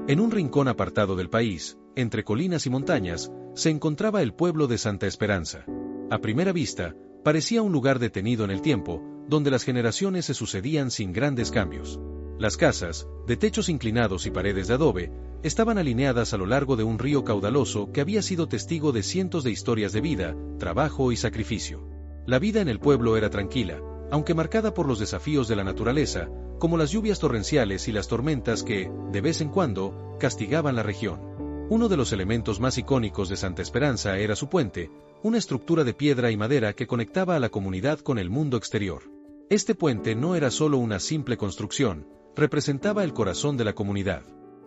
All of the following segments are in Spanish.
En un rincón apartado del país, entre colinas y montañas, se encontraba el pueblo de Santa Esperanza. A primera vista, parecía un lugar detenido en el tiempo, donde las generaciones se sucedían sin grandes cambios. Las casas, de techos inclinados y paredes de adobe, estaban alineadas a lo largo de un río caudaloso que había sido testigo de cientos de historias de vida, trabajo y sacrificio. La vida en el pueblo era tranquila, aunque marcada por los desafíos de la naturaleza, como las lluvias torrenciales y las tormentas que, de vez en cuando, castigaban la región. Uno de los elementos más icónicos de Santa Esperanza era su puente, una estructura de piedra y madera que conectaba a la comunidad con el mundo exterior. Este puente no era solo una simple construcción, representaba el corazón de la comunidad.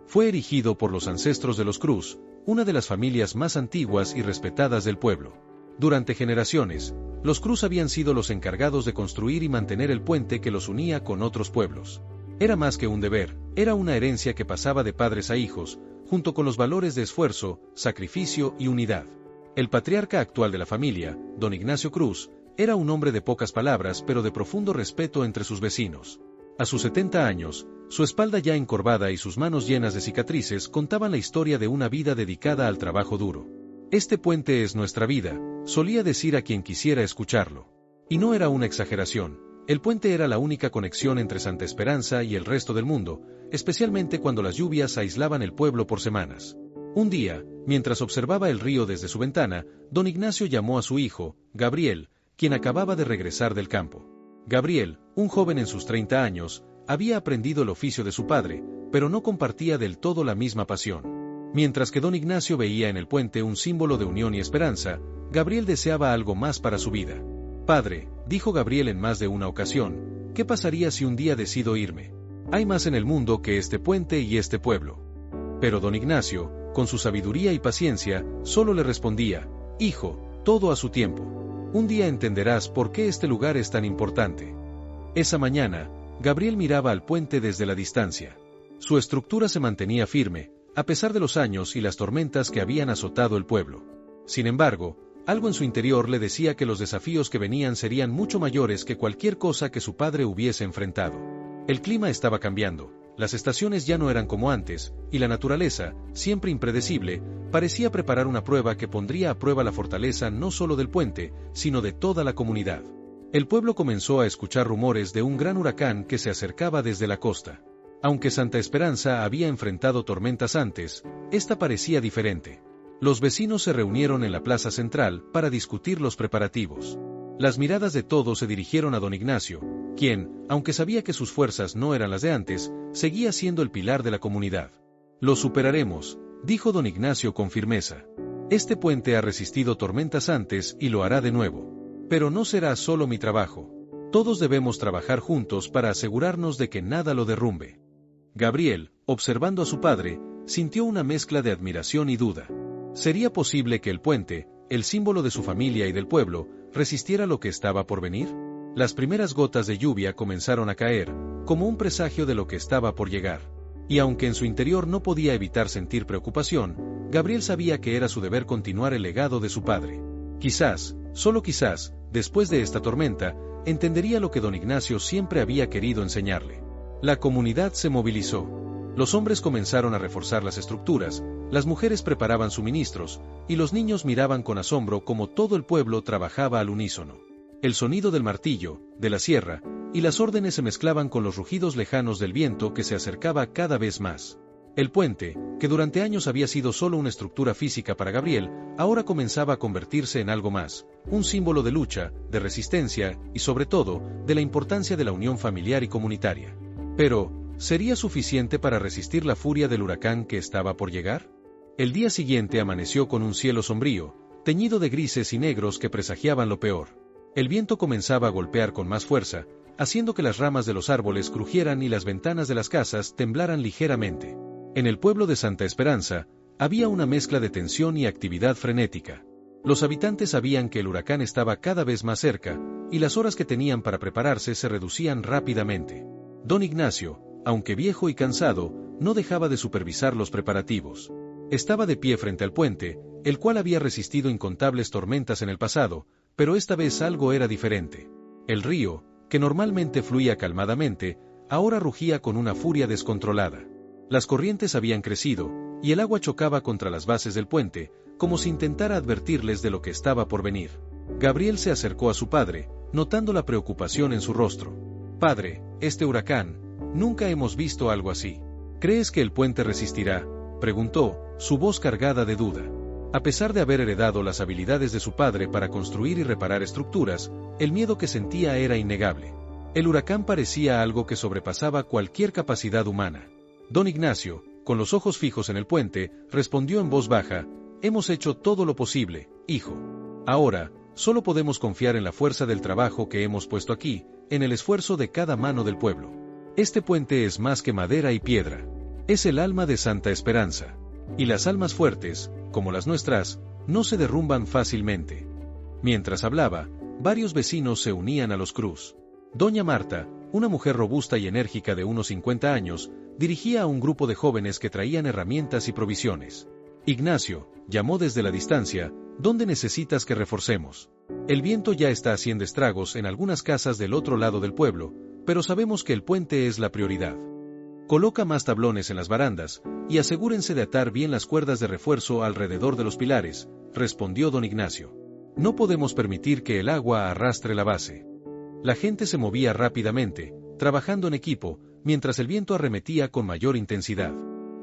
Fue erigido por los ancestros de los Cruz, una de las familias más antiguas y respetadas del pueblo. Durante generaciones, los Cruz habían sido los encargados de construir y mantener el puente que los unía con otros pueblos. Era más que un deber, era una herencia que pasaba de padres a hijos, junto con los valores de esfuerzo, sacrificio y unidad. El patriarca actual de la familia, don Ignacio Cruz, era un hombre de pocas palabras pero de profundo respeto entre sus vecinos. A sus 70 años, su espalda ya encorvada y sus manos llenas de cicatrices contaban la historia de una vida dedicada al trabajo duro. Este puente es nuestra vida, solía decir a quien quisiera escucharlo. Y no era una exageración, el puente era la única conexión entre Santa Esperanza y el resto del mundo, especialmente cuando las lluvias aislaban el pueblo por semanas. Un día, mientras observaba el río desde su ventana, don Ignacio llamó a su hijo, Gabriel, quien acababa de regresar del campo. Gabriel, un joven en sus 30 años, había aprendido el oficio de su padre, pero no compartía del todo la misma pasión. Mientras que don Ignacio veía en el puente un símbolo de unión y esperanza, Gabriel deseaba algo más para su vida. Padre, dijo Gabriel en más de una ocasión, ¿qué pasaría si un día decido irme? Hay más en el mundo que este puente y este pueblo. Pero don Ignacio, con su sabiduría y paciencia, solo le respondía, hijo, todo a su tiempo. Un día entenderás por qué este lugar es tan importante. Esa mañana, Gabriel miraba al puente desde la distancia. Su estructura se mantenía firme, a pesar de los años y las tormentas que habían azotado el pueblo. Sin embargo, algo en su interior le decía que los desafíos que venían serían mucho mayores que cualquier cosa que su padre hubiese enfrentado. El clima estaba cambiando, las estaciones ya no eran como antes, y la naturaleza, siempre impredecible, parecía preparar una prueba que pondría a prueba la fortaleza no solo del puente, sino de toda la comunidad. El pueblo comenzó a escuchar rumores de un gran huracán que se acercaba desde la costa. Aunque Santa Esperanza había enfrentado tormentas antes, esta parecía diferente. Los vecinos se reunieron en la plaza central para discutir los preparativos. Las miradas de todos se dirigieron a don Ignacio, quien, aunque sabía que sus fuerzas no eran las de antes, seguía siendo el pilar de la comunidad. Lo superaremos, dijo don Ignacio con firmeza. Este puente ha resistido tormentas antes y lo hará de nuevo. Pero no será solo mi trabajo. Todos debemos trabajar juntos para asegurarnos de que nada lo derrumbe. Gabriel, observando a su padre, sintió una mezcla de admiración y duda. ¿Sería posible que el puente, el símbolo de su familia y del pueblo, resistiera lo que estaba por venir? Las primeras gotas de lluvia comenzaron a caer, como un presagio de lo que estaba por llegar. Y aunque en su interior no podía evitar sentir preocupación, Gabriel sabía que era su deber continuar el legado de su padre. Quizás, solo quizás, después de esta tormenta, entendería lo que don Ignacio siempre había querido enseñarle. La comunidad se movilizó. Los hombres comenzaron a reforzar las estructuras, las mujeres preparaban suministros, y los niños miraban con asombro cómo todo el pueblo trabajaba al unísono. El sonido del martillo, de la sierra, y las órdenes se mezclaban con los rugidos lejanos del viento que se acercaba cada vez más. El puente, que durante años había sido solo una estructura física para Gabriel, ahora comenzaba a convertirse en algo más, un símbolo de lucha, de resistencia, y sobre todo, de la importancia de la unión familiar y comunitaria. Pero, ¿sería suficiente para resistir la furia del huracán que estaba por llegar? El día siguiente amaneció con un cielo sombrío, teñido de grises y negros que presagiaban lo peor. El viento comenzaba a golpear con más fuerza, haciendo que las ramas de los árboles crujieran y las ventanas de las casas temblaran ligeramente. En el pueblo de Santa Esperanza, había una mezcla de tensión y actividad frenética. Los habitantes sabían que el huracán estaba cada vez más cerca, y las horas que tenían para prepararse se reducían rápidamente. Don Ignacio, aunque viejo y cansado, no dejaba de supervisar los preparativos. Estaba de pie frente al puente, el cual había resistido incontables tormentas en el pasado, pero esta vez algo era diferente. El río, que normalmente fluía calmadamente, ahora rugía con una furia descontrolada. Las corrientes habían crecido, y el agua chocaba contra las bases del puente, como si intentara advertirles de lo que estaba por venir. Gabriel se acercó a su padre, notando la preocupación en su rostro. «Padre, este huracán, nunca hemos visto algo así. ¿Crees que el puente resistirá?», preguntó, su voz cargada de duda. A pesar de haber heredado las habilidades de su padre para construir y reparar estructuras, el miedo que sentía era innegable. El huracán parecía algo que sobrepasaba cualquier capacidad humana. Don Ignacio, con los ojos fijos en el puente, respondió en voz baja: «Hemos hecho todo lo posible, hijo. Ahora, solo podemos confiar en la fuerza del trabajo que hemos puesto aquí, en el esfuerzo de cada mano del pueblo. Este puente es más que madera y piedra. Es el alma de Santa Esperanza. Y las almas fuertes, como las nuestras, no se derrumban fácilmente». Mientras hablaba, varios vecinos se unían a los Cruz. Doña Marta, una mujer robusta y enérgica de unos 50 años, dirigía a un grupo de jóvenes que traían herramientas y provisiones. «Ignacio», llamó desde la distancia, «¿dónde necesitas que reforcemos? El viento ya está haciendo estragos en algunas casas del otro lado del pueblo, pero sabemos que el puente es la prioridad. Coloca más tablones en las barandas, y asegúrense de atar bien las cuerdas de refuerzo alrededor de los pilares», respondió don Ignacio. «No podemos permitir que el agua arrastre la base». La gente se movía rápidamente, trabajando en equipo, mientras el viento arremetía con mayor intensidad.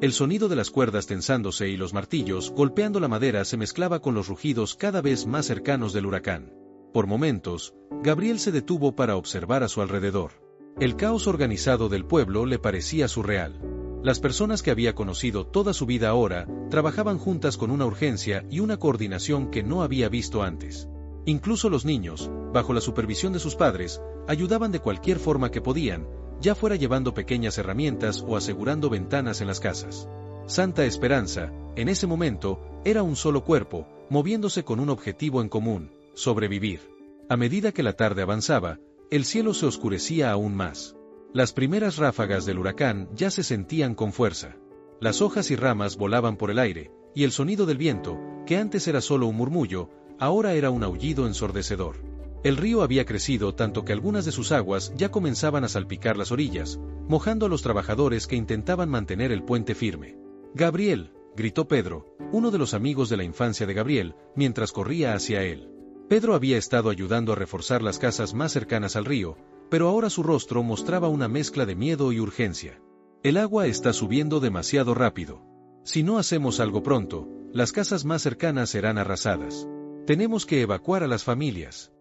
El sonido de las cuerdas tensándose y los martillos golpeando la madera se mezclaba con los rugidos cada vez más cercanos del huracán. Por momentos, Gabriel se detuvo para observar a su alrededor. El caos organizado del pueblo le parecía surreal. Las personas que había conocido toda su vida ahora trabajaban juntas con una urgencia y una coordinación que no había visto antes. Incluso los niños, bajo la supervisión de sus padres, ayudaban de cualquier forma que podían, ya fuera llevando pequeñas herramientas o asegurando ventanas en las casas. Santa Esperanza, en ese momento, era un solo cuerpo, moviéndose con un objetivo en común: sobrevivir. A medida que la tarde avanzaba, el cielo se oscurecía aún más. Las primeras ráfagas del huracán ya se sentían con fuerza. Las hojas y ramas volaban por el aire, y el sonido del viento, que antes era solo un murmullo, ahora era un aullido ensordecedor. El río había crecido tanto que algunas de sus aguas ya comenzaban a salpicar las orillas, mojando a los trabajadores que intentaban mantener el puente firme. «Gabriel», gritó Pedro, uno de los amigos de la infancia de Gabriel, mientras corría hacia él. Pedro había estado ayudando a reforzar las casas más cercanas al río, pero ahora su rostro mostraba una mezcla de miedo y urgencia. «El agua está subiendo demasiado rápido. Si no hacemos algo pronto, las casas más cercanas serán arrasadas. Tenemos que evacuar a las familias».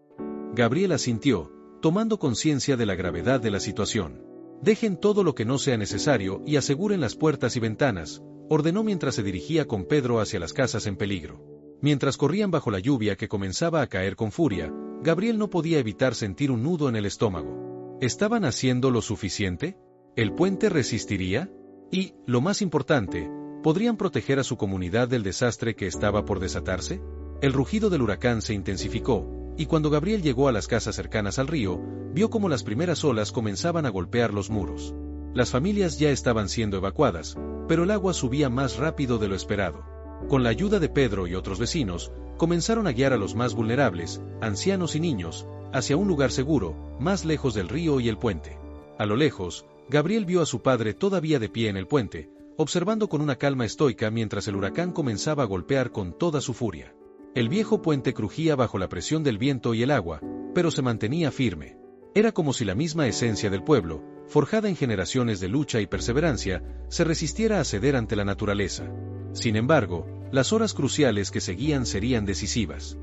Gabriel asintió, tomando conciencia de la gravedad de la situación. «Dejen todo lo que no sea necesario y aseguren las puertas y ventanas», ordenó mientras se dirigía con Pedro hacia las casas en peligro. Mientras corrían bajo la lluvia que comenzaba a caer con furia, Gabriel no podía evitar sentir un nudo en el estómago. ¿Estaban haciendo lo suficiente? ¿El puente resistiría? Y, lo más importante, ¿podrían proteger a su comunidad del desastre que estaba por desatarse? El rugido del huracán se intensificó, y cuando Gabriel llegó a las casas cercanas al río, vio cómo las primeras olas comenzaban a golpear los muros. Las familias ya estaban siendo evacuadas, pero el agua subía más rápido de lo esperado. Con la ayuda de Pedro y otros vecinos, comenzaron a guiar a los más vulnerables, ancianos y niños, hacia un lugar seguro, más lejos del río y el puente. A lo lejos, Gabriel vio a su padre todavía de pie en el puente, observando con una calma estoica mientras el huracán comenzaba a golpear con toda su furia. El viejo puente crujía bajo la presión del viento y el agua, pero se mantenía firme. Era como si la misma esencia del pueblo, forjada en generaciones de lucha y perseverancia, se resistiera a ceder ante la naturaleza. Sin embargo, las horas cruciales que seguían serían decisivas.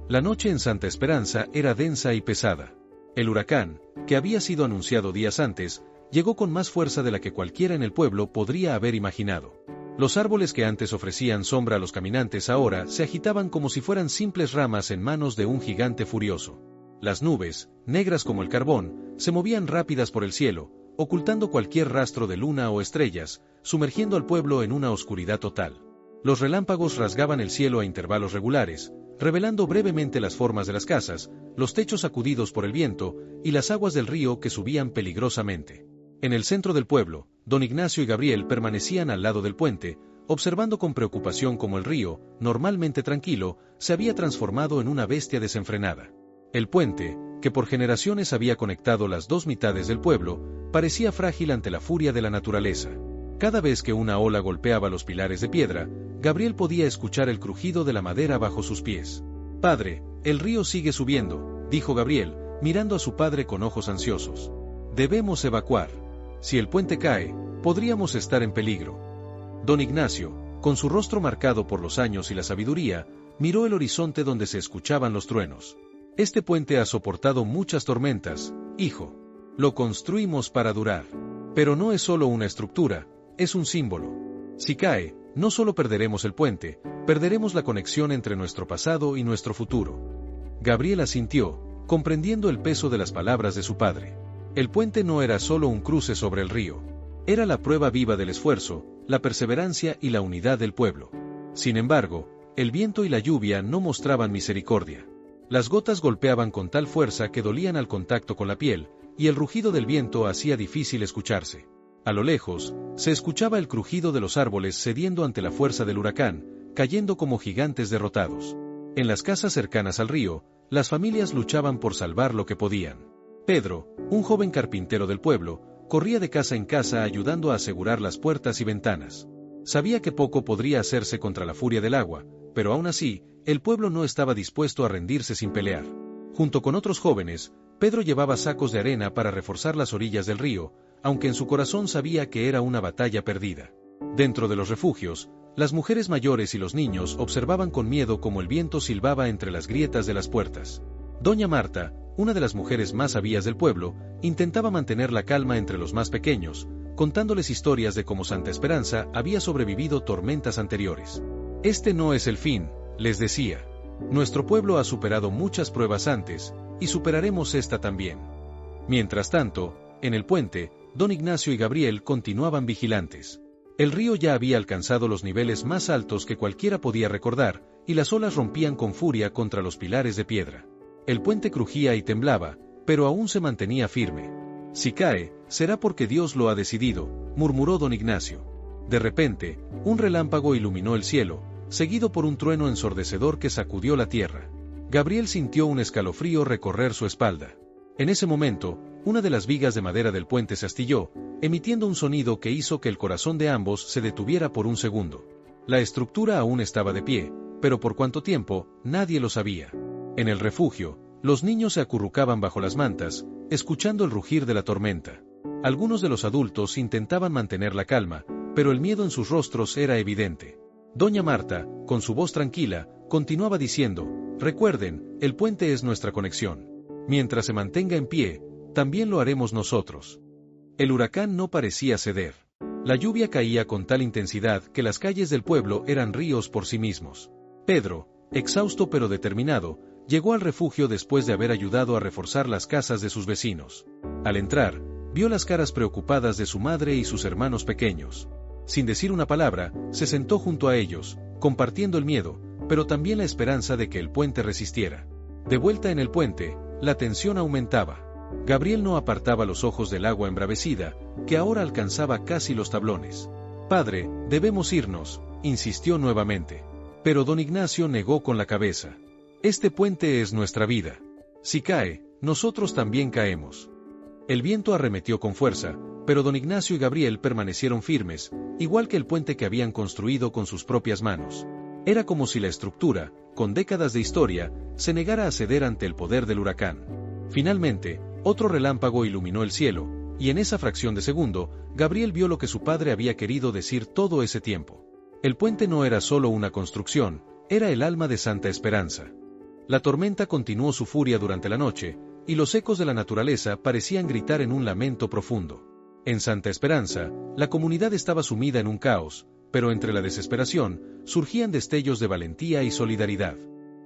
La noche en Santa Esperanza era densa y pesada. El huracán, que había sido anunciado días antes, llegó con más fuerza de la que cualquiera en el pueblo podría haber imaginado. Los árboles que antes ofrecían sombra a los caminantes ahora se agitaban como si fueran simples ramas en manos de un gigante furioso. Las nubes, negras como el carbón, se movían rápidas por el cielo, ocultando cualquier rastro de luna o estrellas, sumergiendo al pueblo en una oscuridad total. Los relámpagos rasgaban el cielo a intervalos regulares, revelando brevemente las formas de las casas, los techos sacudidos por el viento, y las aguas del río que subían peligrosamente. En el centro del pueblo, don Ignacio y Gabriel permanecían al lado del puente, observando con preocupación cómo el río, normalmente tranquilo, se había transformado en una bestia desenfrenada. El puente, que por generaciones había conectado las dos mitades del pueblo, parecía frágil ante la furia de la naturaleza. Cada vez que una ola golpeaba los pilares de piedra, Gabriel podía escuchar el crujido de la madera bajo sus pies. «Padre, el río sigue subiendo», dijo Gabriel, mirando a su padre con ojos ansiosos. «Debemos evacuar. Si el puente cae, podríamos estar en peligro». Don Ignacio, con su rostro marcado por los años y la sabiduría, miró el horizonte donde se escuchaban los truenos. «Este puente ha soportado muchas tormentas, hijo. Lo construimos para durar. Pero no es solo una estructura, es un símbolo. Si cae, no solo perderemos el puente, perderemos la conexión entre nuestro pasado y nuestro futuro». Gabriel asintió, comprendiendo el peso de las palabras de su padre. El puente no era solo un cruce sobre el río. Era la prueba viva del esfuerzo, la perseverancia y la unidad del pueblo. Sin embargo, el viento y la lluvia no mostraban misericordia. Las gotas golpeaban con tal fuerza que dolían al contacto con la piel, y el rugido del viento hacía difícil escucharse. A lo lejos, se escuchaba el crujido de los árboles cediendo ante la fuerza del huracán, cayendo como gigantes derrotados. En las casas cercanas al río, las familias luchaban por salvar lo que podían. Pedro, un joven carpintero del pueblo, corría de casa en casa ayudando a asegurar las puertas y ventanas. Sabía que poco podría hacerse contra la furia del agua, pero aún así, el pueblo no estaba dispuesto a rendirse sin pelear. Junto con otros jóvenes, Pedro llevaba sacos de arena para reforzar las orillas del río, aunque en su corazón sabía que era una batalla perdida. Dentro de los refugios, las mujeres mayores y los niños observaban con miedo cómo el viento silbaba entre las grietas de las puertas. Doña Marta, una de las mujeres más sabias del pueblo, intentaba mantener la calma entre los más pequeños, contándoles historias de cómo Santa Esperanza había sobrevivido tormentas anteriores. «Este no es el fin», les decía. «Nuestro pueblo ha superado muchas pruebas antes, y superaremos esta también». Mientras tanto, en el puente, Don Ignacio y Gabriel continuaban vigilantes. El río ya había alcanzado los niveles más altos que cualquiera podía recordar, y las olas rompían con furia contra los pilares de piedra. El puente crujía y temblaba, pero aún se mantenía firme. «Si cae, será porque Dios lo ha decidido», murmuró Don Ignacio. De repente, un relámpago iluminó el cielo, seguido por un trueno ensordecedor que sacudió la tierra. Gabriel sintió un escalofrío recorrer su espalda. En ese momento, una de las vigas de madera del puente se astilló, emitiendo un sonido que hizo que el corazón de ambos se detuviera por un segundo. La estructura aún estaba de pie, pero por cuánto tiempo, nadie lo sabía. En el refugio, los niños se acurrucaban bajo las mantas, escuchando el rugir de la tormenta. Algunos de los adultos intentaban mantener la calma, pero el miedo en sus rostros era evidente. Doña Marta, con su voz tranquila, continuaba diciendo: «Recuerden, el puente es nuestra conexión. Mientras se mantenga en pie, también lo haremos nosotros». El huracán no parecía ceder. La lluvia caía con tal intensidad que las calles del pueblo eran ríos por sí mismos. Pedro, exhausto pero determinado, llegó al refugio después de haber ayudado a reforzar las casas de sus vecinos. Al entrar, vio las caras preocupadas de su madre y sus hermanos pequeños. Sin decir una palabra, se sentó junto a ellos, compartiendo el miedo, pero también la esperanza de que el puente resistiera. De vuelta en el puente, la tensión aumentaba. Gabriel no apartaba los ojos del agua embravecida, que ahora alcanzaba casi los tablones. «Padre, debemos irnos», insistió nuevamente. Pero Don Ignacio negó con la cabeza. «Este puente es nuestra vida. Si cae, nosotros también caemos». El viento arremetió con fuerza, pero Don Ignacio y Gabriel permanecieron firmes, igual que el puente que habían construido con sus propias manos. Era como si la estructura, con décadas de historia, se negara a ceder ante el poder del huracán. Finalmente, otro relámpago iluminó el cielo, y en esa fracción de segundo, Gabriel vio lo que su padre había querido decir todo ese tiempo. El puente no era solo una construcción, era el alma de Santa Esperanza. La tormenta continuó su furia durante la noche, y los ecos de la naturaleza parecían gritar en un lamento profundo. En Santa Esperanza, la comunidad estaba sumida en un caos, pero entre la desesperación, surgían destellos de valentía y solidaridad.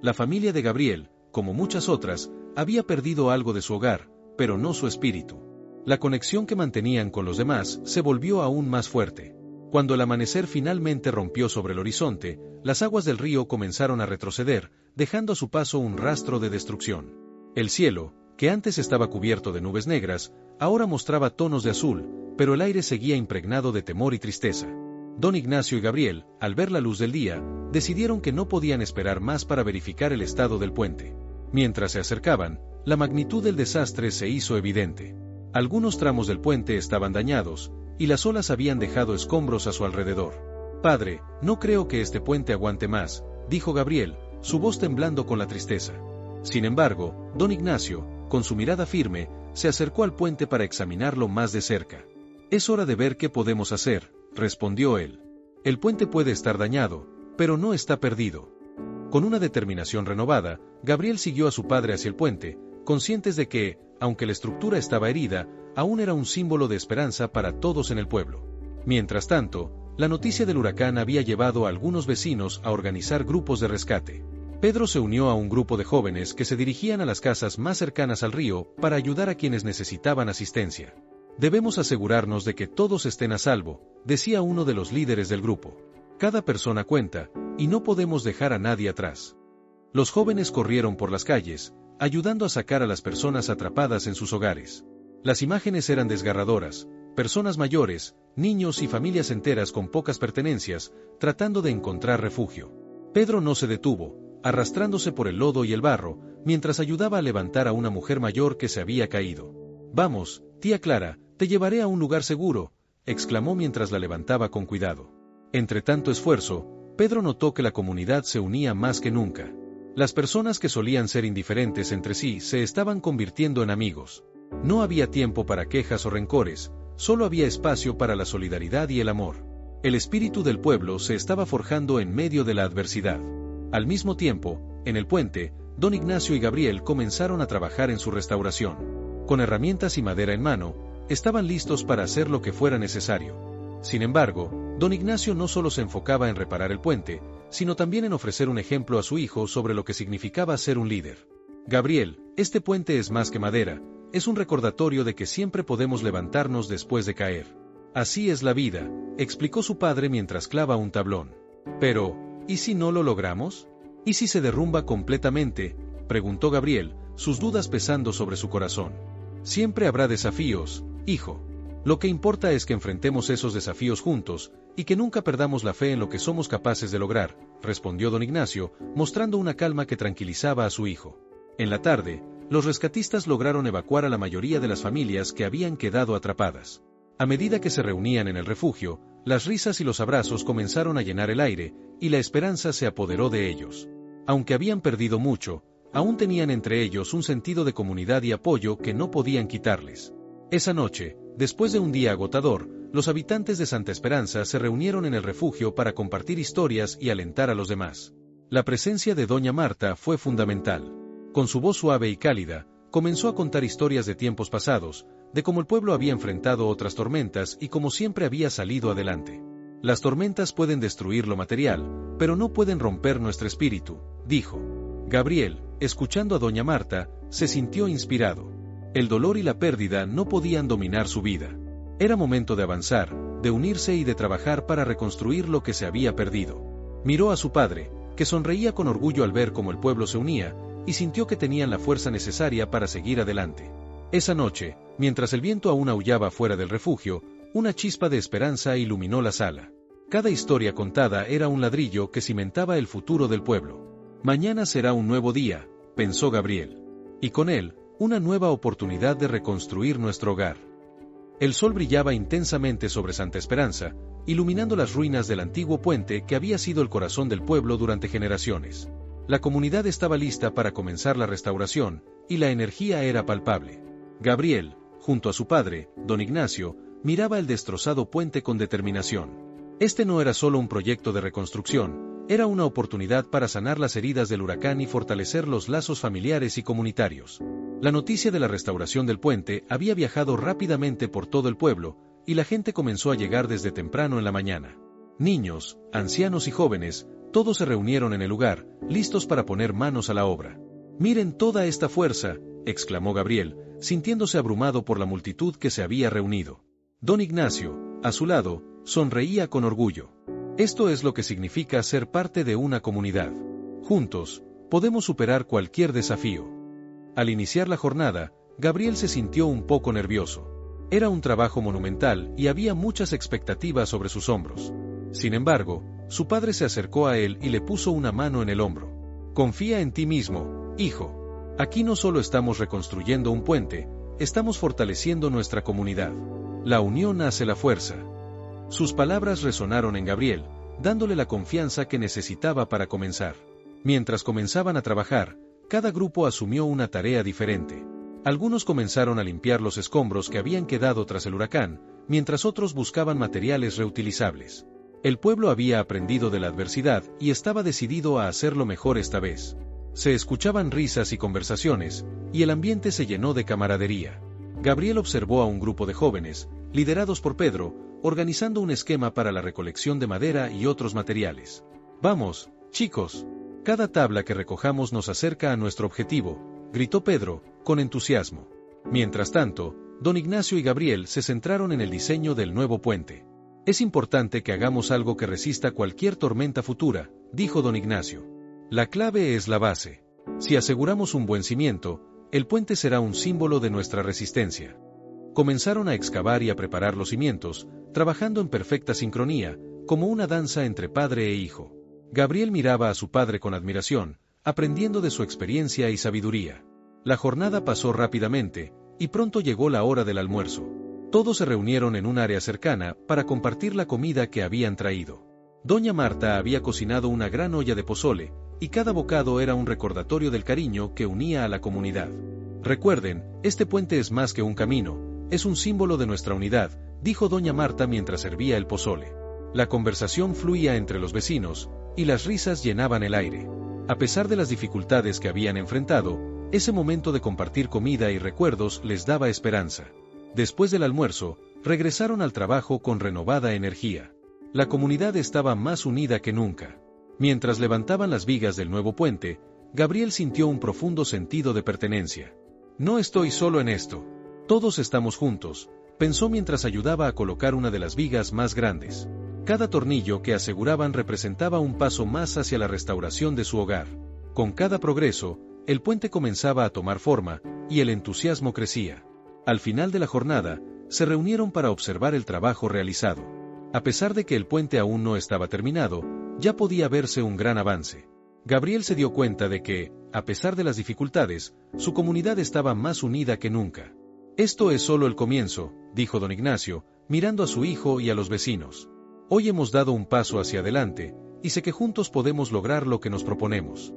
La familia de Gabriel, como muchas otras, había perdido algo de su hogar, pero no su espíritu. La conexión que mantenían con los demás se volvió aún más fuerte. Cuando el amanecer finalmente rompió sobre el horizonte, las aguas del río comenzaron a retroceder, dejando a su paso un rastro de destrucción. El cielo, que antes estaba cubierto de nubes negras, ahora mostraba tonos de azul, pero el aire seguía impregnado de temor y tristeza. Don Ignacio y Gabriel, al ver la luz del día, decidieron que no podían esperar más para verificar el estado del puente. Mientras se acercaban, la magnitud del desastre se hizo evidente. Algunos tramos del puente estaban dañados, y las olas habían dejado escombros a su alrededor. «Padre, no creo que este puente aguante más», dijo Gabriel, su voz temblando con la tristeza. Sin embargo, don Ignacio, con su mirada firme, se acercó al puente para examinarlo más de cerca. «Es hora de ver qué podemos hacer», respondió él. «El puente puede estar dañado, pero no está perdido». Con una determinación renovada, Gabriel siguió a su padre hacia el puente, conscientes de que, aunque la estructura estaba herida, aún era un símbolo de esperanza para todos en el pueblo. Mientras tanto, la noticia del huracán había llevado a algunos vecinos a organizar grupos de rescate. Pedro se unió a un grupo de jóvenes que se dirigían a las casas más cercanas al río para ayudar a quienes necesitaban asistencia. «Debemos asegurarnos de que todos estén a salvo», decía uno de los líderes del grupo. «Cada persona cuenta, y no podemos dejar a nadie atrás». Los jóvenes corrieron por las calles, ayudando a sacar a las personas atrapadas en sus hogares. Las imágenes eran desgarradoras: personas mayores, niños y familias enteras con pocas pertenencias, tratando de encontrar refugio. Pedro no se detuvo, arrastrándose por el lodo y el barro, mientras ayudaba a levantar a una mujer mayor que se había caído. «Vamos, tía Clara, te llevaré a un lugar seguro», exclamó mientras la levantaba con cuidado. Entre tanto esfuerzo, Pedro notó que la comunidad se unía más que nunca. Las personas que solían ser indiferentes entre sí se estaban convirtiendo en amigos. No había tiempo para quejas o rencores, solo había espacio para la solidaridad y el amor. El espíritu del pueblo se estaba forjando en medio de la adversidad. Al mismo tiempo, en el puente, don Ignacio y Gabriel comenzaron a trabajar en su restauración. Con herramientas y madera en mano, estaban listos para hacer lo que fuera necesario. Sin embargo, don Ignacio no solo se enfocaba en reparar el puente, sino también en ofrecer un ejemplo a su hijo sobre lo que significaba ser un líder. «Gabriel, este puente es más que madera, es un recordatorio de que siempre podemos levantarnos después de caer. Así es la vida», explicó su padre mientras clava un tablón. «Pero, ¿y si no lo logramos? ¿Y si se derrumba completamente?», preguntó Gabriel, sus dudas pesando sobre su corazón. «Siempre habrá desafíos, hijo. Lo que importa es que enfrentemos esos desafíos juntos, y que nunca perdamos la fe en lo que somos capaces de lograr», respondió don Ignacio, mostrando una calma que tranquilizaba a su hijo. En la tarde, los rescatistas lograron evacuar a la mayoría de las familias que habían quedado atrapadas. A medida que se reunían en el refugio, las risas y los abrazos comenzaron a llenar el aire, y la esperanza se apoderó de ellos. Aunque habían perdido mucho, aún tenían entre ellos un sentido de comunidad y apoyo que no podían quitarles. Esa noche, después de un día agotador, los habitantes de Santa Esperanza se reunieron en el refugio para compartir historias y alentar a los demás. La presencia de doña Marta fue fundamental. Con su voz suave y cálida, comenzó a contar historias de tiempos pasados, de cómo el pueblo había enfrentado otras tormentas y cómo siempre había salido adelante. «Las tormentas pueden destruir lo material, pero no pueden romper nuestro espíritu», dijo. Gabriel, escuchando a doña Marta, se sintió inspirado. El dolor y la pérdida no podían dominar su vida. Era momento de avanzar, de unirse y de trabajar para reconstruir lo que se había perdido. Miró a su padre, que sonreía con orgullo al ver cómo el pueblo se unía, y sintió que tenían la fuerza necesaria para seguir adelante. Esa noche, mientras el viento aún aullaba fuera del refugio, una chispa de esperanza iluminó la sala. Cada historia contada era un ladrillo que cimentaba el futuro del pueblo. «Mañana será un nuevo día», pensó Gabriel. Y con él, una nueva oportunidad de reconstruir nuestro hogar. El sol brillaba intensamente sobre Santa Esperanza, iluminando las ruinas del antiguo puente que había sido el corazón del pueblo durante generaciones. La comunidad estaba lista para comenzar la restauración, y la energía era palpable. Gabriel, junto a su padre, don Ignacio, miraba el destrozado puente con determinación. Este no era solo un proyecto de reconstrucción, era una oportunidad para sanar las heridas del huracán y fortalecer los lazos familiares y comunitarios. La noticia de la restauración del puente había viajado rápidamente por todo el pueblo, y la gente comenzó a llegar desde temprano en la mañana. Niños, ancianos y jóvenes, todos se reunieron en el lugar, listos para poner manos a la obra. «Miren toda esta fuerza», exclamó Gabriel, sintiéndose abrumado por la multitud que se había reunido. Don Ignacio, a su lado, sonreía con orgullo. Esto es lo que significa ser parte de una comunidad. Juntos, podemos superar cualquier desafío. Al iniciar la jornada, Gabriel se sintió un poco nervioso. Era un trabajo monumental y había muchas expectativas sobre sus hombros. Sin embargo, su padre se acercó a él y le puso una mano en el hombro. «Confía en ti mismo, hijo. Aquí no solo estamos reconstruyendo un puente, estamos fortaleciendo nuestra comunidad. La unión hace la fuerza. Sus palabras resonaron en Gabriel, dándole la confianza que necesitaba para comenzar. Mientras comenzaban a trabajar, cada grupo asumió una tarea diferente. Algunos comenzaron a limpiar los escombros que habían quedado tras el huracán, mientras otros buscaban materiales reutilizables. El pueblo había aprendido de la adversidad y estaba decidido a hacerlo mejor esta vez. Se escuchaban risas y conversaciones, y el ambiente se llenó de camaradería. Gabriel observó a un grupo de jóvenes, liderados por Pedro, organizando un esquema para la recolección de madera y otros materiales. «Vamos, chicos. Cada tabla que recojamos nos acerca a nuestro objetivo», gritó Pedro, con entusiasmo. Mientras tanto, don Ignacio y Gabriel se centraron en el diseño del nuevo puente. «Es importante que hagamos algo que resista cualquier tormenta futura», dijo don Ignacio. «La clave es la base. Si aseguramos un buen cimiento, el puente será un símbolo de nuestra resistencia». Comenzaron a excavar y a preparar los cimientos, trabajando en perfecta sincronía, como una danza entre padre e hijo. Gabriel miraba a su padre con admiración, aprendiendo de su experiencia y sabiduría. La jornada pasó rápidamente, y pronto llegó la hora del almuerzo. Todos se reunieron en un área cercana para compartir la comida que habían traído. Doña Marta había cocinado una gran olla de pozole, y cada bocado era un recordatorio del cariño que unía a la comunidad. «Recuerden, este puente es más que un camino, es un símbolo de nuestra unidad», dijo doña Marta mientras servía el pozole. La conversación fluía entre los vecinos, y las risas llenaban el aire. A pesar de las dificultades que habían enfrentado, ese momento de compartir comida y recuerdos les daba esperanza. Después del almuerzo, regresaron al trabajo con renovada energía. La comunidad estaba más unida que nunca. Mientras levantaban las vigas del nuevo puente, Gabriel sintió un profundo sentido de pertenencia. «No estoy solo en esto. Todos estamos juntos», pensó mientras ayudaba a colocar una de las vigas más grandes. Cada tornillo que aseguraban representaba un paso más hacia la restauración de su hogar. Con cada progreso, el puente comenzaba a tomar forma, y el entusiasmo crecía. Al final de la jornada, se reunieron para observar el trabajo realizado. A pesar de que el puente aún no estaba terminado, ya podía verse un gran avance. Gabriel se dio cuenta de que, a pesar de las dificultades, su comunidad estaba más unida que nunca. «Esto es solo el comienzo», dijo don Ignacio, mirando a su hijo y a los vecinos. «Hoy hemos dado un paso hacia adelante, y sé que juntos podemos lograr lo que nos proponemos».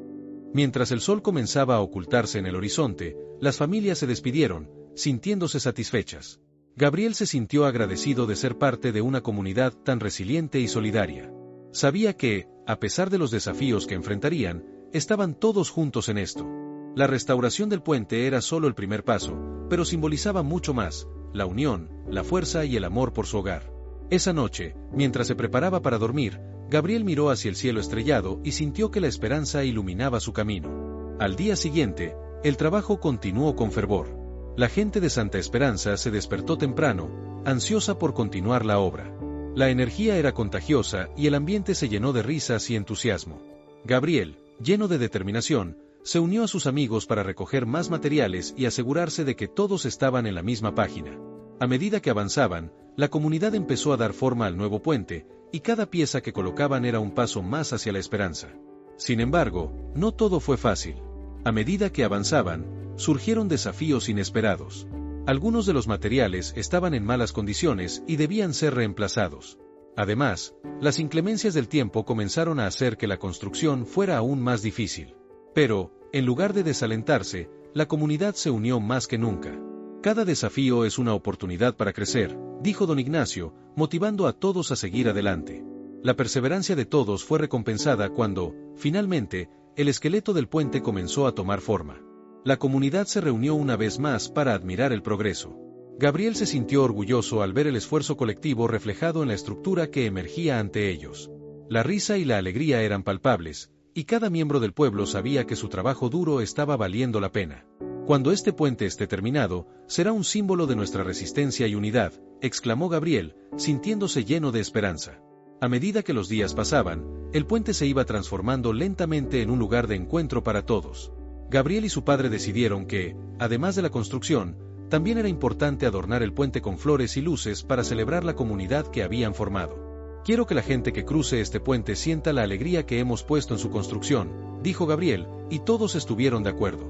Mientras el sol comenzaba a ocultarse en el horizonte, las familias se despidieron, sintiéndose satisfechas. Gabriel se sintió agradecido de ser parte de una comunidad tan resiliente y solidaria. Sabía que, a pesar de los desafíos que enfrentarían, estaban todos juntos en esto. La restauración del puente era solo el primer paso, pero simbolizaba mucho más: la unión, la fuerza y el amor por su hogar. Esa noche, mientras se preparaba para dormir, Gabriel miró hacia el cielo estrellado y sintió que la esperanza iluminaba su camino. Al día siguiente, el trabajo continuó con fervor. La gente de Santa Esperanza se despertó temprano, ansiosa por continuar la obra. La energía era contagiosa y el ambiente se llenó de risas y entusiasmo. Gabriel, lleno de determinación, se unió a sus amigos para recoger más materiales y asegurarse de que todos estaban en la misma página. A medida que avanzaban, la comunidad empezó a dar forma al nuevo puente, y cada pieza que colocaban era un paso más hacia la esperanza. Sin embargo, no todo fue fácil. A medida que avanzaban, surgieron desafíos inesperados. Algunos de los materiales estaban en malas condiciones y debían ser reemplazados. Además, las inclemencias del tiempo comenzaron a hacer que la construcción fuera aún más difícil. Pero, en lugar de desalentarse, la comunidad se unió más que nunca. «Cada desafío es una oportunidad para crecer», dijo don Ignacio, motivando a todos a seguir adelante. La perseverancia de todos fue recompensada cuando, finalmente, el esqueleto del puente comenzó a tomar forma. La comunidad se reunió una vez más para admirar el progreso. Gabriel se sintió orgulloso al ver el esfuerzo colectivo reflejado en la estructura que emergía ante ellos. La risa y la alegría eran palpables, y cada miembro del pueblo sabía que su trabajo duro estaba valiendo la pena. «Cuando este puente esté terminado, será un símbolo de nuestra resistencia y unidad», exclamó Gabriel, sintiéndose lleno de esperanza. A medida que los días pasaban, el puente se iba transformando lentamente en un lugar de encuentro para todos. Gabriel y su padre decidieron que, además de la construcción, también era importante adornar el puente con flores y luces para celebrar la comunidad que habían formado. «Quiero que la gente que cruce este puente sienta la alegría que hemos puesto en su construcción», dijo Gabriel, y todos estuvieron de acuerdo.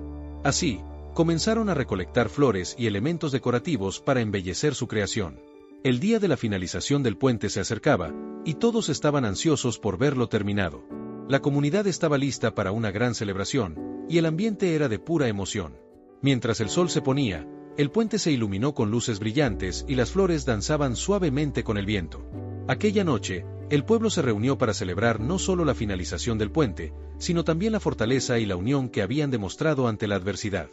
Así, comenzaron a recolectar flores y elementos decorativos para embellecer su creación. El día de la finalización del puente se acercaba, y todos estaban ansiosos por verlo terminado. La comunidad estaba lista para una gran celebración, y el ambiente era de pura emoción. Mientras el sol se ponía, el puente se iluminó con luces brillantes y las flores danzaban suavemente con el viento. Aquella noche, el pueblo se reunió para celebrar no solo la finalización del puente, sino también la fortaleza y la unión que habían demostrado ante la adversidad.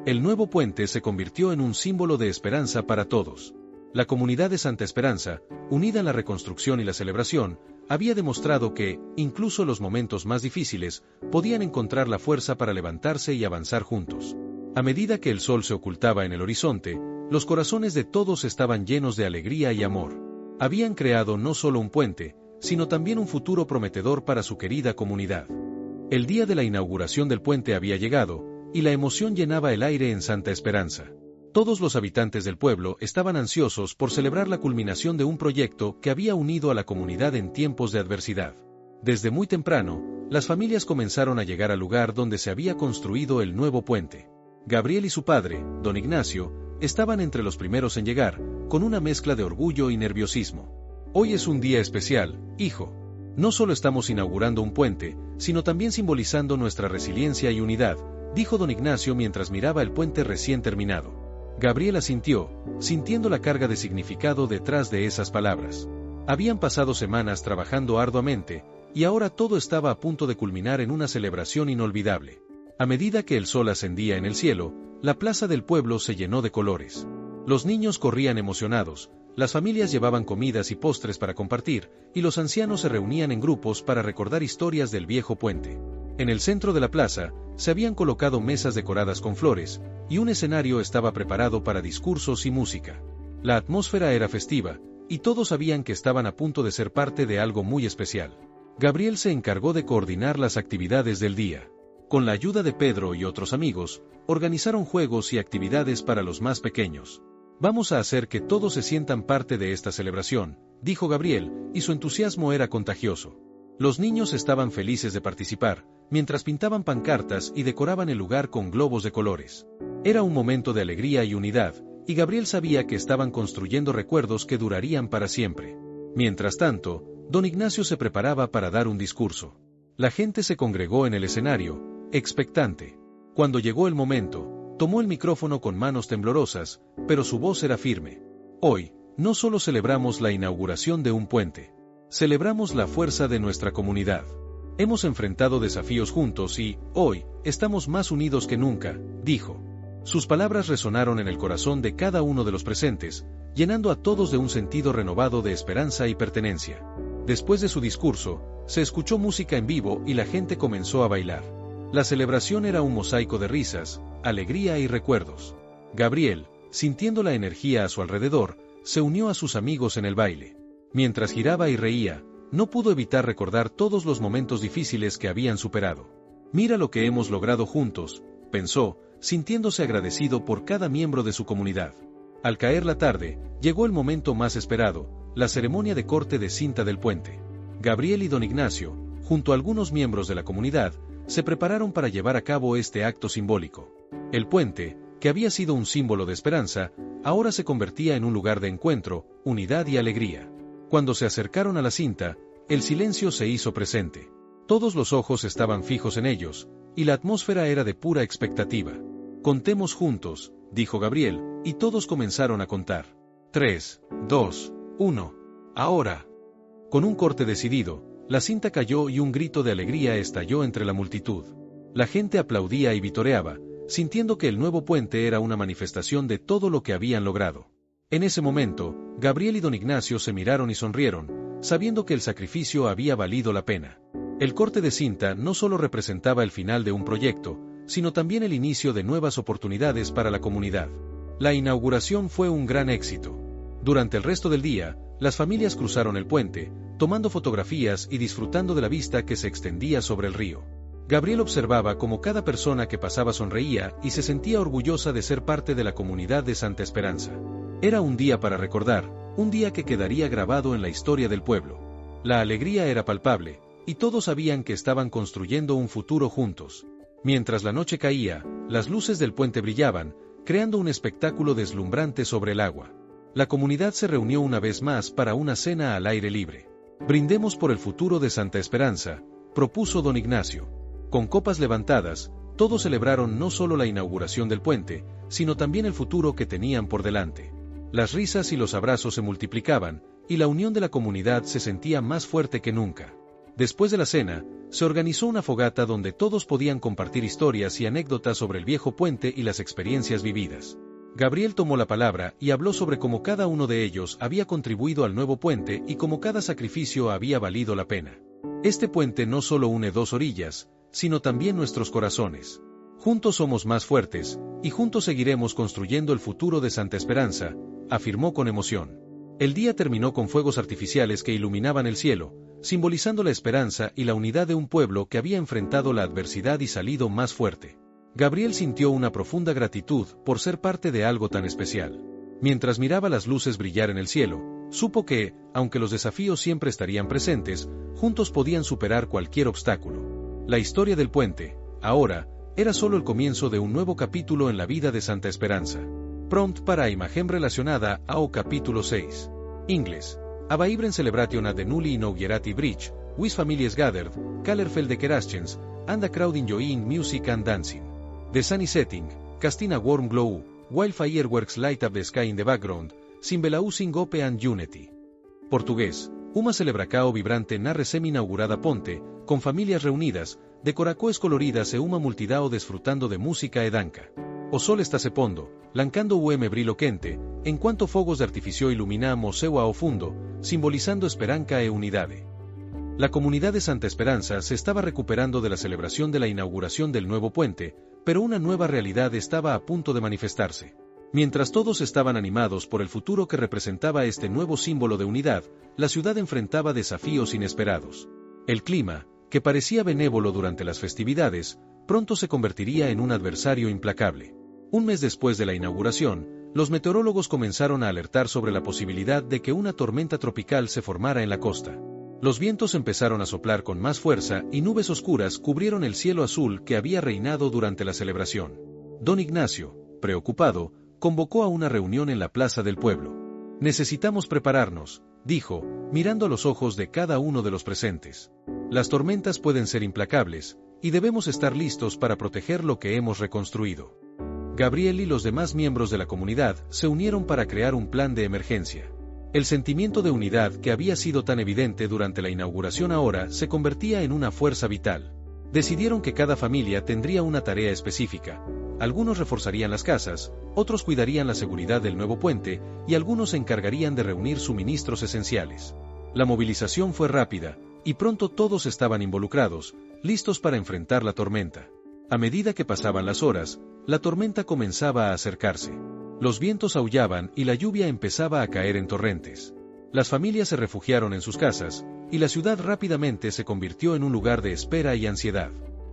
El nuevo puente se convirtió en un símbolo de esperanza para todos. La comunidad de Santa Esperanza, unida en la reconstrucción y la celebración, había demostrado que, incluso en los momentos más difíciles, podían encontrar la fuerza para levantarse y avanzar juntos. A medida que el sol se ocultaba en el horizonte, los corazones de todos estaban llenos de alegría y amor. Habían creado no solo un puente, sino también un futuro prometedor para su querida comunidad. El día de la inauguración del puente había llegado, y la emoción llenaba el aire en Santa Esperanza. Todos los habitantes del pueblo estaban ansiosos por celebrar la culminación de un proyecto que había unido a la comunidad en tiempos de adversidad. Desde muy temprano, las familias comenzaron a llegar al lugar donde se había construido el nuevo puente. Gabriel y su padre, don Ignacio, estaban entre los primeros en llegar, con una mezcla de orgullo y nerviosismo. Hoy es un día especial, hijo. No solo estamos inaugurando un puente, sino también simbolizando nuestra resiliencia y unidad, dijo don Ignacio mientras miraba el puente recién terminado. Gabriel asintió, sintiendo la carga de significado detrás de esas palabras. Habían pasado semanas trabajando arduamente, y ahora todo estaba a punto de culminar en una celebración inolvidable. A medida que el sol ascendía en el cielo, la plaza del pueblo se llenó de colores. Los niños corrían emocionados, las familias llevaban comidas y postres para compartir, y los ancianos se reunían en grupos para recordar historias del viejo puente. En el centro de la plaza, se habían colocado mesas decoradas con flores, y un escenario estaba preparado para discursos y música. La atmósfera era festiva, y todos sabían que estaban a punto de ser parte de algo muy especial. Gabriel se encargó de coordinar las actividades del día. Con la ayuda de Pedro y otros amigos, organizaron juegos y actividades para los más pequeños. Vamos a hacer que todos se sientan parte de esta celebración, dijo Gabriel, y su entusiasmo era contagioso. Los niños estaban felices de participar, mientras pintaban pancartas y decoraban el lugar con globos de colores. Era un momento de alegría y unidad, y Gabriel sabía que estaban construyendo recuerdos que durarían para siempre. Mientras tanto, don Ignacio se preparaba para dar un discurso. La gente se congregó en el escenario, expectante. Cuando llegó el momento, tomó el micrófono con manos temblorosas, pero su voz era firme. Hoy, no solo celebramos la inauguración de un puente. Celebramos la fuerza de nuestra comunidad. Hemos enfrentado desafíos juntos y, hoy, estamos más unidos que nunca, dijo. Sus palabras resonaron en el corazón de cada uno de los presentes, llenando a todos de un sentido renovado de esperanza y pertenencia. Después de su discurso, se escuchó música en vivo y la gente comenzó a bailar. La celebración era un mosaico de risas, alegría y recuerdos. Gabriel, sintiendo la energía a su alrededor, se unió a sus amigos en el baile. Mientras giraba y reía, no pudo evitar recordar todos los momentos difíciles que habían superado. Mira lo que hemos logrado juntos, pensó, sintiéndose agradecido por cada miembro de su comunidad. Al caer la tarde, llegó el momento más esperado, la ceremonia de corte de cinta del puente. Gabriel y don Ignacio, junto a algunos miembros de la comunidad, se prepararon para llevar a cabo este acto simbólico. El puente, que había sido un símbolo de esperanza, ahora se convertía en un lugar de encuentro, unidad y alegría. Cuando se acercaron a la cinta, el silencio se hizo presente. Todos los ojos estaban fijos en ellos, y la atmósfera era de pura expectativa. Contemos juntos, dijo Gabriel, y todos comenzaron a contar. 3, 2, 1. Ahora. Con un corte decidido, la cinta cayó y un grito de alegría estalló entre la multitud. La gente aplaudía y vitoreaba, sintiendo que el nuevo puente era una manifestación de todo lo que habían logrado. En ese momento, Gabriel y don Ignacio se miraron y sonrieron, sabiendo que el sacrificio había valido la pena. El corte de cinta no solo representaba el final de un proyecto, sino también el inicio de nuevas oportunidades para la comunidad. La inauguración fue un gran éxito. Durante el resto del día, las familias cruzaron el puente, tomando fotografías y disfrutando de la vista que se extendía sobre el río. Gabriel observaba cómo cada persona que pasaba sonreía y se sentía orgullosa de ser parte de la comunidad de Santa Esperanza. Era un día para recordar, un día que quedaría grabado en la historia del pueblo. La alegría era palpable, y todos sabían que estaban construyendo un futuro juntos. Mientras la noche caía, las luces del puente brillaban, creando un espectáculo deslumbrante sobre el agua. La comunidad se reunió una vez más para una cena al aire libre. Brindemos por el futuro de Santa Esperanza, propuso don Ignacio. Con copas levantadas, todos celebraron no solo la inauguración del puente, sino también el futuro que tenían por delante. Las risas y los abrazos se multiplicaban, y la unión de la comunidad se sentía más fuerte que nunca. Después de la cena, se organizó una fogata donde todos podían compartir historias y anécdotas sobre el viejo puente y las experiencias vividas. Gabriel tomó la palabra y habló sobre cómo cada uno de ellos había contribuido al nuevo puente y cómo cada sacrificio había valido la pena. Este puente no solo une dos orillas, sino también nuestros corazones. Juntos somos más fuertes, y juntos seguiremos construyendo el futuro de Santa Esperanza, afirmó con emoción. El día terminó con fuegos artificiales que iluminaban el cielo, simbolizando la esperanza y la unidad de un pueblo que había enfrentado la adversidad y salido más fuerte. Gabriel sintió una profunda gratitud por ser parte de algo tan especial. Mientras miraba las luces brillar en el cielo, supo que, aunque los desafíos siempre estarían presentes, juntos podían superar cualquier obstáculo. La historia del puente, ahora, era solo el comienzo de un nuevo capítulo en la vida de Santa Esperanza. Prompt para imagen relacionada ao capítulo 6. Inglés. Abaibren celebration at the newly inaugurated bridge, with families gathered, colorful decorations, and a crowd enjoying music and dancing. The sun is setting, casting a warm glow, while fireworks light up the sky in the background, symbolizing hope and unity. Portugués. Uma celebracao vibrante na recém-inaugurada ponte, con familias reunidas, de coracoes coloridas e uma multidão desfrutando de música e danca. O sol está se pondo, lancando o brilho quente, enquanto fogos de artificio iluminamos seu ao fundo, simbolizando esperanza e unidade. La comunidad de Santa Esperanza se estaba recuperando de la celebración de la inauguración del nuevo puente, pero una nueva realidad estaba a punto de manifestarse. Mientras todos estaban animados por el futuro que representaba este nuevo símbolo de unidad, la ciudad enfrentaba desafíos inesperados. El clima, que parecía benévolo durante las festividades, pronto se convertiría en un adversario implacable. Un mes después de la inauguración, los meteorólogos comenzaron a alertar sobre la posibilidad de que una tormenta tropical se formara en la costa. Los vientos empezaron a soplar con más fuerza y nubes oscuras cubrieron el cielo azul que había reinado durante la celebración. Don Ignacio, preocupado, convocó a una reunión en la plaza del pueblo. Necesitamos prepararnos, dijo, mirando a los ojos de cada uno de los presentes. Las tormentas pueden ser implacables, y debemos estar listos para proteger lo que hemos reconstruido. Gabriel y los demás miembros de la comunidad se unieron para crear un plan de emergencia. El sentimiento de unidad que había sido tan evidente durante la inauguración ahora se convertía en una fuerza vital. Decidieron que cada familia tendría una tarea específica. Algunos reforzarían las casas, otros cuidarían la seguridad del nuevo puente, y algunos se encargarían de reunir suministros esenciales. La movilización fue rápida, y pronto todos estaban involucrados, listos para enfrentar la tormenta. A medida que pasaban las horas, la tormenta comenzaba a acercarse. Los vientos aullaban y la lluvia empezaba a caer en torrentes. Las familias se refugiaron en sus casas, y la ciudad rápidamente se convirtió en un lugar de espera y ansiedad.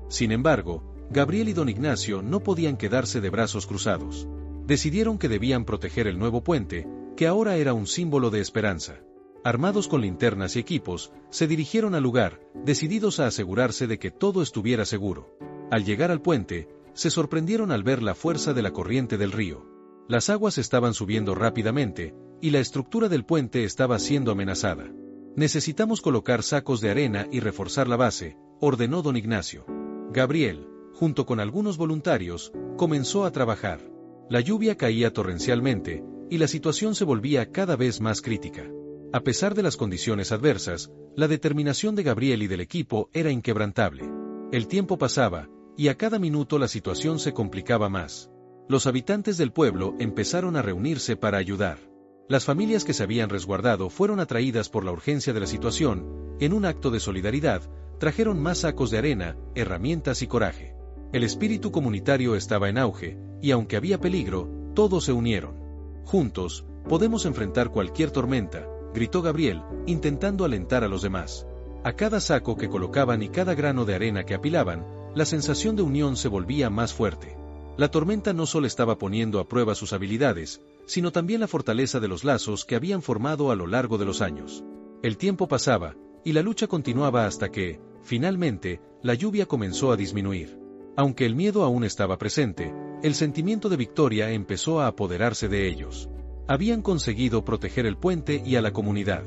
Sin embargo, Gabriel y don Ignacio no podían quedarse de brazos cruzados. Decidieron que debían proteger el nuevo puente, que ahora era un símbolo de esperanza. Armados con linternas y equipos, se dirigieron al lugar, decididos a asegurarse de que todo estuviera seguro. Al llegar al puente, se sorprendieron al ver la fuerza de la corriente del río. Las aguas estaban subiendo rápidamente, y la estructura del puente estaba siendo amenazada. Necesitamos colocar sacos de arena y reforzar la base, ordenó don Ignacio. Gabriel, junto con algunos voluntarios, comenzó a trabajar. La lluvia caía torrencialmente, y la situación se volvía cada vez más crítica. A pesar de las condiciones adversas, la determinación de Gabriel y del equipo era inquebrantable. El tiempo pasaba, y a cada minuto la situación se complicaba más. Los habitantes del pueblo empezaron a reunirse para ayudar. Las familias que se habían resguardado fueron atraídas por la urgencia de la situación. En un acto de solidaridad, trajeron más sacos de arena, herramientas y coraje. El espíritu comunitario estaba en auge, y aunque había peligro, todos se unieron. Juntos, podemos enfrentar cualquier tormenta, gritó Gabriel, intentando alentar a los demás. A cada saco que colocaban y cada grano de arena que apilaban, la sensación de unión se volvía más fuerte. La tormenta no solo estaba poniendo a prueba sus habilidades, sino también la fortaleza de los lazos que habían formado a lo largo de los años. El tiempo pasaba, y la lucha continuaba hasta que, finalmente, la lluvia comenzó a disminuir. Aunque el miedo aún estaba presente, el sentimiento de victoria empezó a apoderarse de ellos. Habían conseguido proteger el puente y a la comunidad.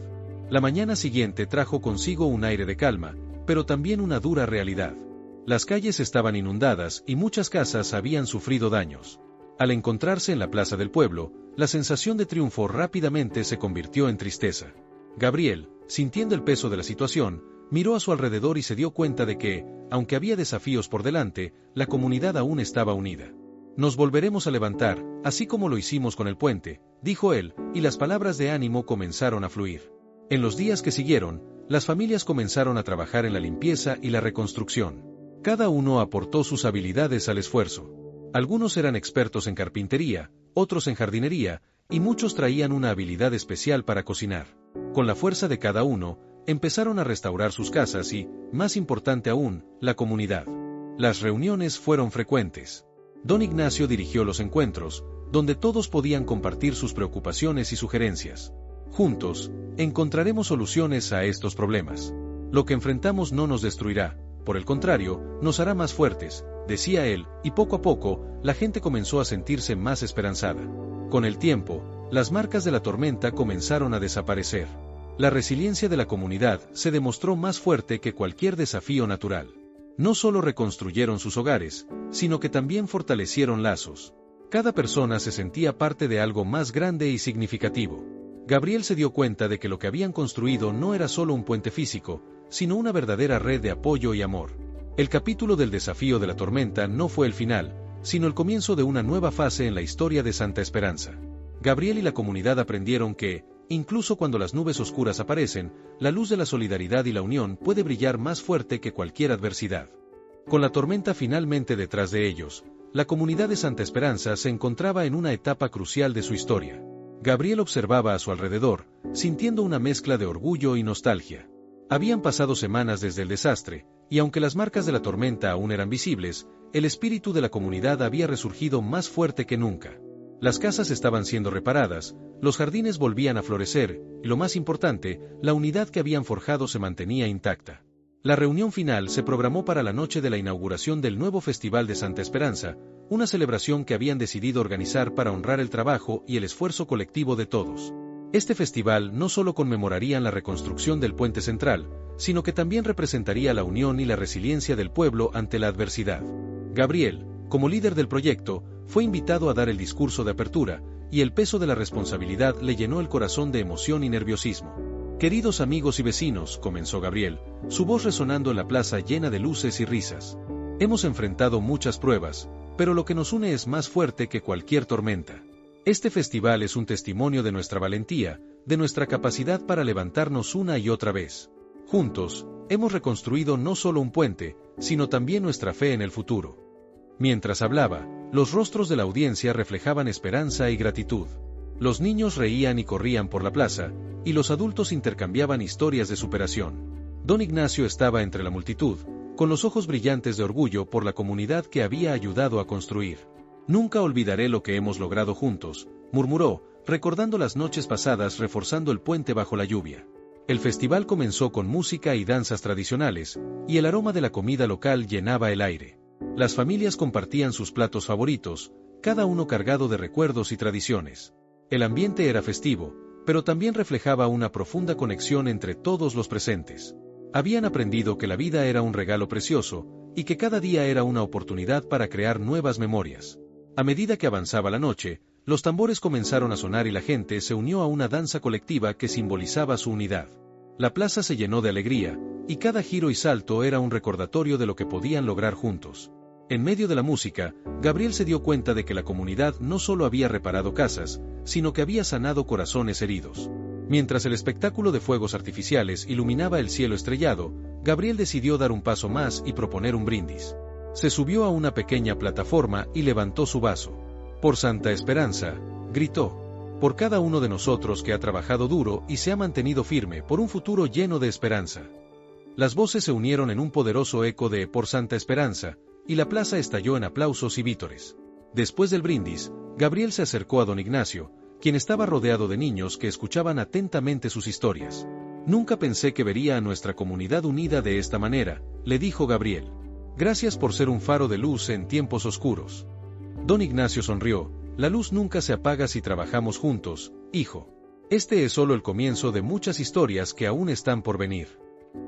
La mañana siguiente trajo consigo un aire de calma, pero también una dura realidad. Las calles estaban inundadas y muchas casas habían sufrido daños. Al encontrarse en la plaza del pueblo, la sensación de triunfo rápidamente se convirtió en tristeza. Gabriel, sintiendo el peso de la situación, miró a su alrededor y se dio cuenta de que, aunque había desafíos por delante, la comunidad aún estaba unida. Nos volveremos a levantar, así como lo hicimos con el puente, dijo él, y las palabras de ánimo comenzaron a fluir. En los días que siguieron, las familias comenzaron a trabajar en la limpieza y la reconstrucción. Cada uno aportó sus habilidades al esfuerzo. Algunos eran expertos en carpintería, otros en jardinería, y muchos traían una habilidad especial para cocinar. Con la fuerza de cada uno, empezaron a restaurar sus casas y, más importante aún, la comunidad. Las reuniones fueron frecuentes. Don Ignacio dirigió los encuentros, donde todos podían compartir sus preocupaciones y sugerencias. Juntos, encontraremos soluciones a estos problemas. Lo que enfrentamos no nos destruirá, por el contrario, nos hará más fuertes, decía él, y poco a poco, la gente comenzó a sentirse más esperanzada. Con el tiempo, las marcas de la tormenta comenzaron a desaparecer. La resiliencia de la comunidad se demostró más fuerte que cualquier desafío natural. No solo reconstruyeron sus hogares, sino que también fortalecieron lazos. Cada persona se sentía parte de algo más grande y significativo. Gabriel se dio cuenta de que lo que habían construido no era solo un puente físico, sino una verdadera red de apoyo y amor. El capítulo del desafío de la tormenta no fue el final, sino el comienzo de una nueva fase en la historia de Santa Esperanza. Gabriel y la comunidad aprendieron que, incluso cuando las nubes oscuras aparecen, la luz de la solidaridad y la unión puede brillar más fuerte que cualquier adversidad. Con la tormenta finalmente detrás de ellos, la comunidad de Santa Esperanza se encontraba en una etapa crucial de su historia. Gabriel observaba a su alrededor, sintiendo una mezcla de orgullo y nostalgia. Habían pasado semanas desde el desastre, y aunque las marcas de la tormenta aún eran visibles, el espíritu de la comunidad había resurgido más fuerte que nunca. Las casas estaban siendo reparadas, los jardines volvían a florecer, y lo más importante, la unidad que habían forjado se mantenía intacta. La reunión final se programó para la noche de la inauguración del nuevo Festival de Santa Esperanza, una celebración que habían decidido organizar para honrar el trabajo y el esfuerzo colectivo de todos. Este festival no solo conmemoraría la reconstrucción del puente central, sino que también representaría la unión y la resiliencia del pueblo ante la adversidad. Gabriel, como líder del proyecto, fue invitado a dar el discurso de apertura, y el peso de la responsabilidad le llenó el corazón de emoción y nerviosismo. «Queridos amigos y vecinos», comenzó Gabriel, su voz resonando en la plaza llena de luces y risas. «Hemos enfrentado muchas pruebas, pero lo que nos une es más fuerte que cualquier tormenta. Este festival es un testimonio de nuestra valentía, de nuestra capacidad para levantarnos una y otra vez. Juntos, hemos reconstruido no solo un puente, sino también nuestra fe en el futuro». Mientras hablaba, los rostros de la audiencia reflejaban esperanza y gratitud. Los niños reían y corrían por la plaza, y los adultos intercambiaban historias de superación. Don Ignacio estaba entre la multitud, con los ojos brillantes de orgullo por la comunidad que había ayudado a construir. «Nunca olvidaré lo que hemos logrado juntos», murmuró, recordando las noches pasadas reforzando el puente bajo la lluvia. El festival comenzó con música y danzas tradicionales, y el aroma de la comida local llenaba el aire. Las familias compartían sus platos favoritos, cada uno cargado de recuerdos y tradiciones. El ambiente era festivo, pero también reflejaba una profunda conexión entre todos los presentes. Habían aprendido que la vida era un regalo precioso, y que cada día era una oportunidad para crear nuevas memorias. A medida que avanzaba la noche, los tambores comenzaron a sonar y la gente se unió a una danza colectiva que simbolizaba su unidad. La plaza se llenó de alegría, y cada giro y salto era un recordatorio de lo que podían lograr juntos. En medio de la música, Gabriel se dio cuenta de que la comunidad no solo había reparado casas, sino que había sanado corazones heridos. Mientras el espectáculo de fuegos artificiales iluminaba el cielo estrellado, Gabriel decidió dar un paso más y proponer un brindis. Se subió a una pequeña plataforma y levantó su vaso. «Por Santa Esperanza», gritó. «Por cada uno de nosotros que ha trabajado duro y se ha mantenido firme por un futuro lleno de esperanza». Las voces se unieron en un poderoso eco de «Por Santa Esperanza», y la plaza estalló en aplausos y vítores. Después del brindis, Gabriel se acercó a don Ignacio, quien estaba rodeado de niños que escuchaban atentamente sus historias. «Nunca pensé que vería a nuestra comunidad unida de esta manera», le dijo Gabriel. «Gracias por ser un faro de luz en tiempos oscuros». Don Ignacio sonrió, la luz nunca se apaga si trabajamos juntos, hijo. Este es solo el comienzo de muchas historias que aún están por venir.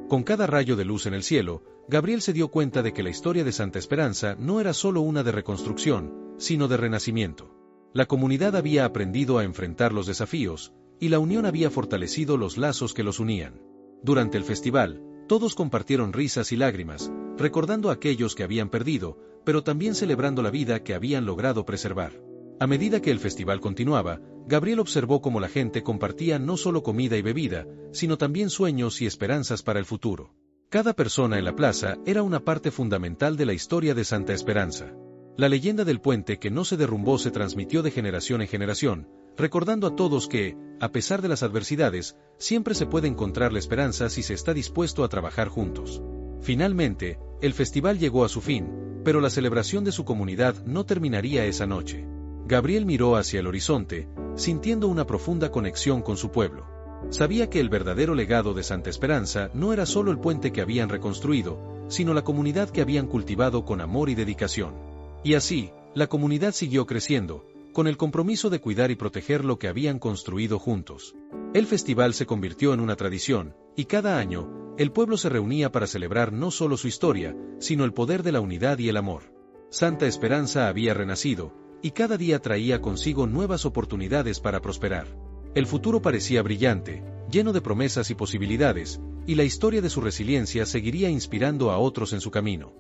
Con cada rayo de luz en el cielo, Gabriel se dio cuenta de que la historia de Santa Esperanza no era solo una de reconstrucción, sino de renacimiento. La comunidad había aprendido a enfrentar los desafíos, y la unión había fortalecido los lazos que los unían. Durante el festival, todos compartieron risas y lágrimas, recordando a aquellos que habían perdido, pero también celebrando la vida que habían logrado preservar. A medida que el festival continuaba, Gabriel observó cómo la gente compartía no solo comida y bebida, sino también sueños y esperanzas para el futuro. Cada persona en la plaza era una parte fundamental de la historia de Santa Esperanza. La leyenda del puente que no se derrumbó se transmitió de generación en generación, recordando a todos que, a pesar de las adversidades, siempre se puede encontrar la esperanza si se está dispuesto a trabajar juntos. Finalmente, el festival llegó a su fin, pero la celebración de su comunidad no terminaría esa noche. Gabriel miró hacia el horizonte, sintiendo una profunda conexión con su pueblo. Sabía que el verdadero legado de Santa Esperanza no era solo el puente que habían reconstruido, sino la comunidad que habían cultivado con amor y dedicación. Y así, la comunidad siguió creciendo, con el compromiso de cuidar y proteger lo que habían construido juntos. El festival se convirtió en una tradición, y cada año, el pueblo se reunía para celebrar no solo su historia, sino el poder de la unidad y el amor. Santa Esperanza había renacido, y cada día traía consigo nuevas oportunidades para prosperar. El futuro parecía brillante, lleno de promesas y posibilidades, y la historia de su resiliencia seguiría inspirando a otros en su camino.